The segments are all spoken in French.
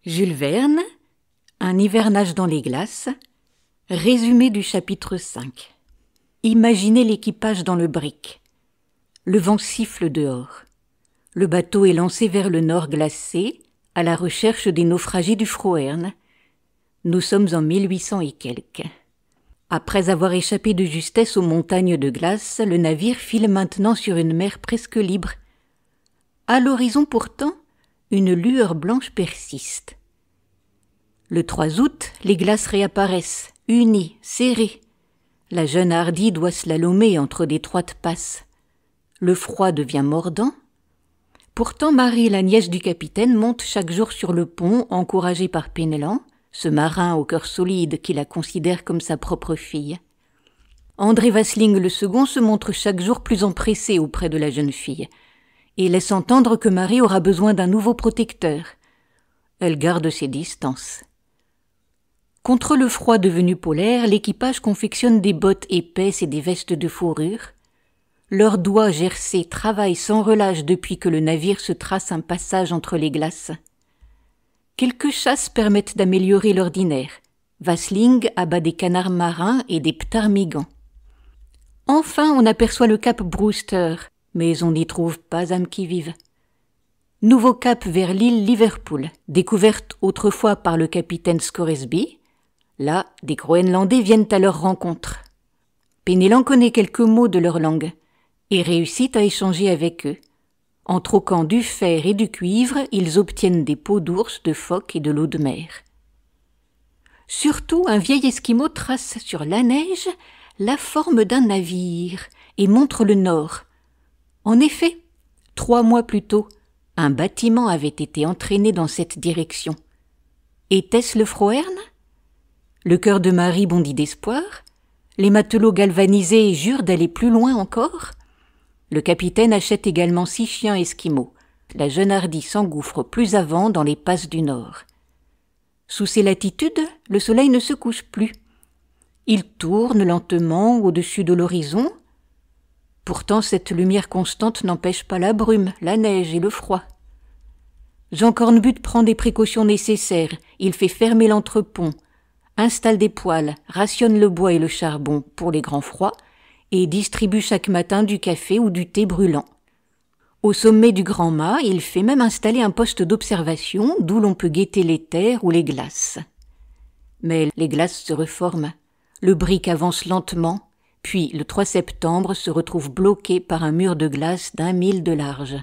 Jules Verne, un hivernage dans les glaces, résumé du chapitre 5. Imaginez l'équipage dans le brick. Le vent siffle dehors. Le bateau est lancé vers le nord glacé, à la recherche des naufragés du Frohern. Nous sommes en 1800 et quelques. Après avoir échappé de justesse aux montagnes de glace, le navire file maintenant sur une mer presque libre. À l'horizon pourtant, une lueur blanche persiste. Le 3 août, les glaces réapparaissent, unies, serrées. La jeune Hardy doit slalomer entre d'étroites passes. Le froid devient mordant. Pourtant, Marie, la nièce du capitaine, monte chaque jour sur le pont, encouragée par Penellan, ce marin au cœur solide qui la considère comme sa propre fille. André Vasling le second se montre chaque jour plus empressé auprès de la jeune fille et laisse entendre que Marie aura besoin d'un nouveau protecteur. Elle garde ses distances. Contre le froid devenu polaire, l'équipage confectionne des bottes épaisses et des vestes de fourrure. Leurs doigts gercés travaillent sans relâche depuis que le navire se trace un passage entre les glaces. Quelques chasses permettent d'améliorer l'ordinaire. Vasling abat des canards marins et des ptarmigans. Enfin, on aperçoit le cap Brewster, mais on n'y trouve pas âme qui vive. Nouveau cap vers l'île Liverpool, découverte autrefois par le capitaine Scoresby. Là, des Groenlandais viennent à leur rencontre. Penellan connaît quelques mots de leur langue et réussit à échanger avec eux. En troquant du fer et du cuivre, ils obtiennent des peaux d'ours, de phoques et de l'eau de mer. Surtout, un vieil esquimau trace sur la neige la forme d'un navire et montre le nord. En effet, 3 mois plus tôt, un bâtiment avait été entraîné dans cette direction. Était-ce le Frohern ? Le cœur de Marie bondit d'espoir. Les matelots galvanisés jurent d'aller plus loin encore. Le capitaine achète également 6 chiens esquimaux. La jeune Hardy s'engouffre plus avant dans les passes du nord. Sous ces latitudes, le soleil ne se couche plus. Il tourne lentement au-dessus de l'horizon. Pourtant, cette lumière constante n'empêche pas la brume, la neige et le froid. Jean Cornbutte prend des précautions nécessaires. Il fait fermer l'entrepont, installe des poêles, rationne le bois et le charbon pour les grands froids et distribue chaque matin du café ou du thé brûlant. Au sommet du grand mât, il fait même installer un poste d'observation d'où l'on peut guetter les terres ou les glaces. Mais les glaces se reforment. Le brick avance lentement, puis le 3 septembre se retrouve bloqué par un mur de glace d'1 mille de large.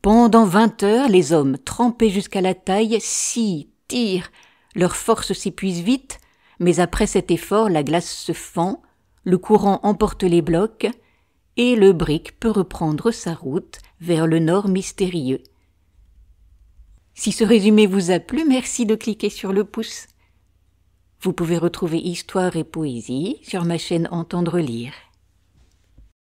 Pendant 20 heures, les hommes, trempés jusqu'à la taille, scient, tirent. Leur force s'épuise vite, mais après cet effort, la glace se fend, le courant emporte les blocs, et le brick peut reprendre sa route vers le nord mystérieux. Si ce résumé vous a plu, merci de cliquer sur le pouce. Vous pouvez retrouver histoire et poésie sur ma chaîne Entendre lire.